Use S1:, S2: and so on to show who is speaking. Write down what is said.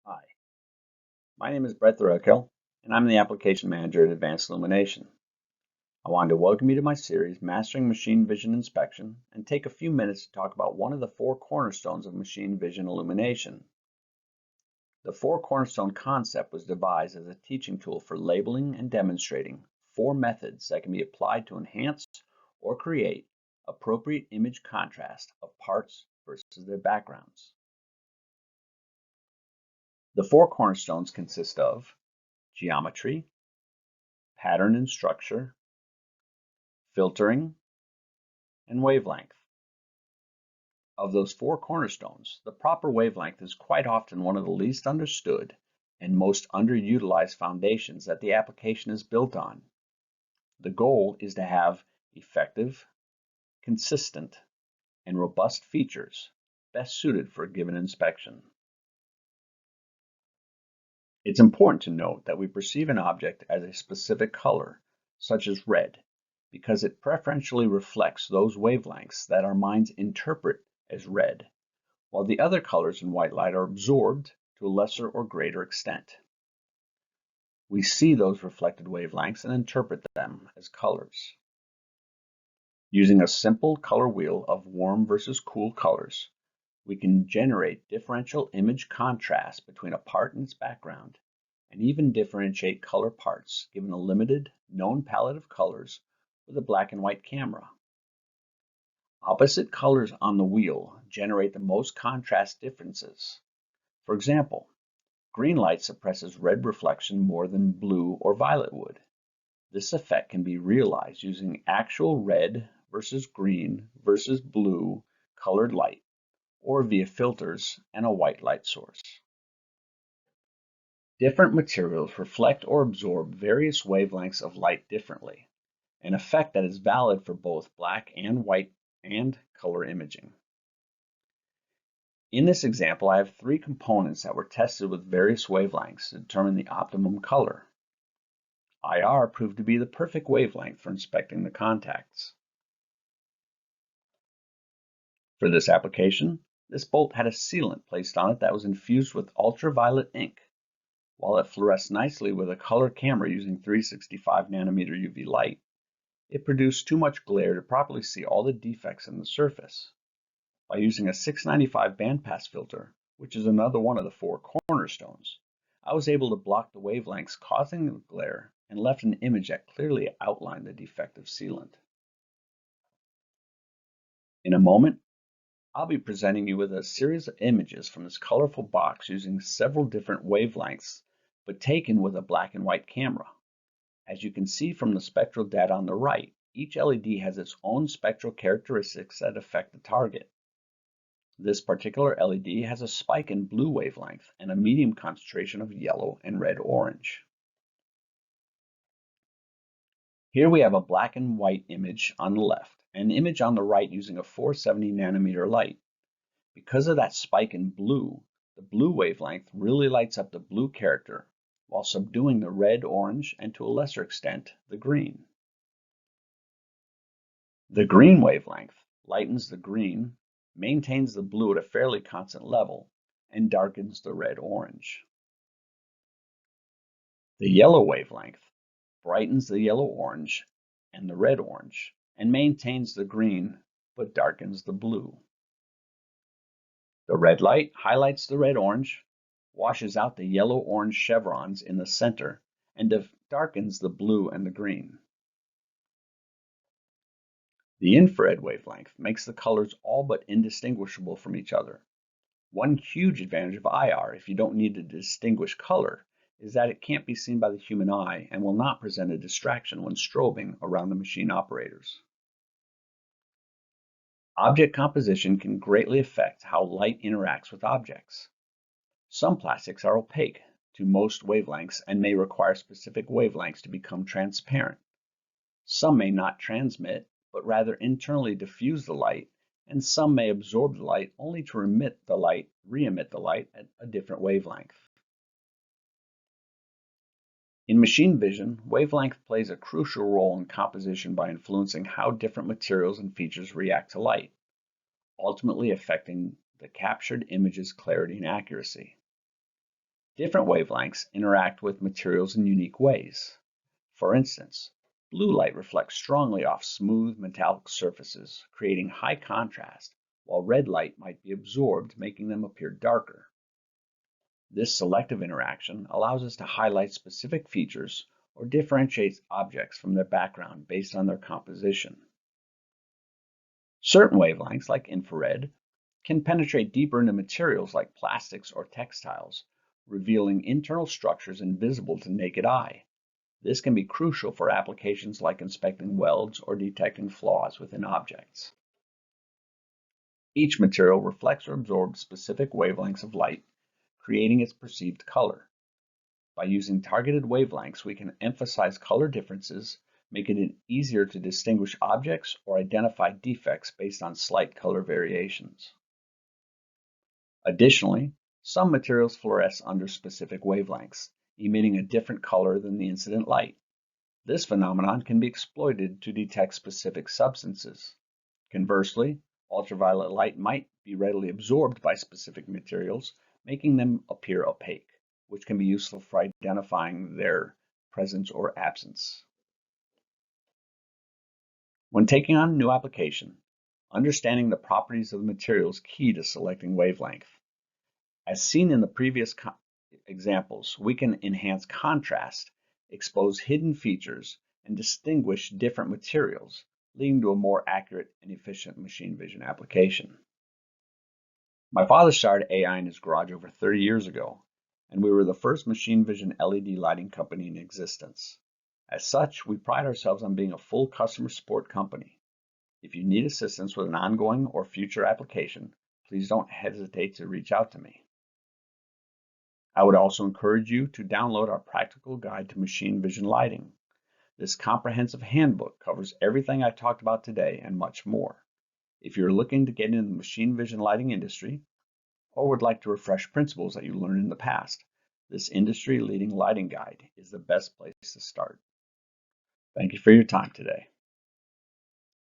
S1: Hi, my name is Brett Thurkill, and I'm the Application Manager at Advanced Illumination. I wanted to welcome you to my series, Mastering Machine Vision Inspection, and take a few minutes to talk about one of the four cornerstones of machine vision illumination. The four cornerstone concept was devised as a teaching tool for labeling and demonstrating four methods that can be applied to enhance or create appropriate image contrast of parts versus their backgrounds. The four cornerstones consist of geometry, pattern and structure, filtering, and wavelength. Of those four cornerstones, the proper wavelength is quite often one of the least understood and most underutilized foundations that the application is built on. The goal is to have effective, consistent, and robust features best suited for a given inspection. It's important to note that we perceive an object as a specific color, such as red, because it preferentially reflects those wavelengths that our minds interpret as red, while the other colors in white light are absorbed to a lesser or greater extent. We see those reflected wavelengths and interpret them as colors. Using a simple color wheel of warm versus cool colors, we can generate differential image contrast between a part and its background, and even differentiate color parts given a limited, known palette of colors with a black and white camera. Opposite colors on the wheel generate the most contrast differences. For example, green light suppresses red reflection more than blue or violet would. This effect can be realized using actual red versus green versus blue colored light, or via filters and a white light source. Different materials reflect or absorb various wavelengths of light differently, an effect that is valid for both black and white and color imaging. In this example, I have three components that were tested with various wavelengths to determine the optimum color. IR proved to be the perfect wavelength for inspecting the contacts. For this application, this bolt had a sealant placed on it that was infused with ultraviolet ink. While it fluoresced nicely with a color camera using 365 nanometer UV light, it produced too much glare to properly see all the defects in the surface. By using a 695 bandpass filter, which is another one of the four cornerstones, I was able to block the wavelengths causing the glare and left an image that clearly outlined the defective sealant. In a moment, I'll be presenting you with a series of images from this colorful box using several different wavelengths, but taken with a black and white camera. As you can see from the spectral data on the right, each LED has its own spectral characteristics that affect the target. This particular LED has a spike in blue wavelength and a medium concentration of yellow and red-orange. Here we have a black and white image on the left and an image on the right using a 470 nanometer light. Because of that spike in blue, the blue wavelength really lights up the blue character while subduing the red, orange, and to a lesser extent, the green. The green wavelength lightens the green, maintains the blue at a fairly constant level, and darkens the red-orange. The yellow wavelength brightens the yellow-orange and the red-orange, and maintains the green but darkens the blue. The red light highlights the red-orange, washes out the yellow-orange chevrons in the center, and darkens the blue and the green. The infrared wavelength makes the colors all but indistinguishable from each other. One huge advantage of IR, if you don't need to distinguish color, is that it can't be seen by the human eye and will not present a distraction when strobing around the machine operators. Object composition can greatly affect how light interacts with objects. Some plastics are opaque to most wavelengths and may require specific wavelengths to become transparent. Some may not transmit, but rather internally diffuse the light, and some may absorb the light only to re-emit the light at a different wavelength. In machine vision, wavelength plays a crucial role in composition by influencing how different materials and features react to light, ultimately affecting the captured image's clarity and accuracy. Different wavelengths interact with materials in unique ways. For instance, blue light reflects strongly off smooth metallic surfaces, creating high contrast, while red light might be absorbed, making them appear darker. This selective interaction allows us to highlight specific features or differentiate objects from their background based on their composition. Certain wavelengths, like infrared, can penetrate deeper into materials like plastics or textiles, revealing internal structures invisible to naked eye. This can be crucial for applications like inspecting welds or detecting flaws within objects. Each material reflects or absorbs specific wavelengths of light, creating its perceived color. By using targeted wavelengths, we can emphasize color differences, making it easier to distinguish objects or identify defects based on slight color variations. Additionally, some materials fluoresce under specific wavelengths, emitting a different color than the incident light. This phenomenon can be exploited to detect specific substances. Conversely, ultraviolet light might be readily absorbed by specific materials, making them appear opaque, which can be useful for identifying their presence or absence. When taking on a new application, understanding the properties of the material is key to selecting wavelength. As seen in the previous examples, we can enhance contrast, expose hidden features, and distinguish different materials, leading to a more accurate and efficient machine vision application. My father started AI in his garage over 30 years ago, and we were the first machine vision LED lighting company in existence. As such, we pride ourselves on being a full customer support company. If you need assistance with an ongoing or future application, please don't hesitate to reach out to me. I would also encourage you to download our practical guide to machine vision lighting. This comprehensive handbook covers everything I talked about today and much more. If you're looking to get into the machine vision lighting industry or would like to refresh principles that you learned in the past, this industry-leading lighting guide is the best place to start. Thank you for your time today.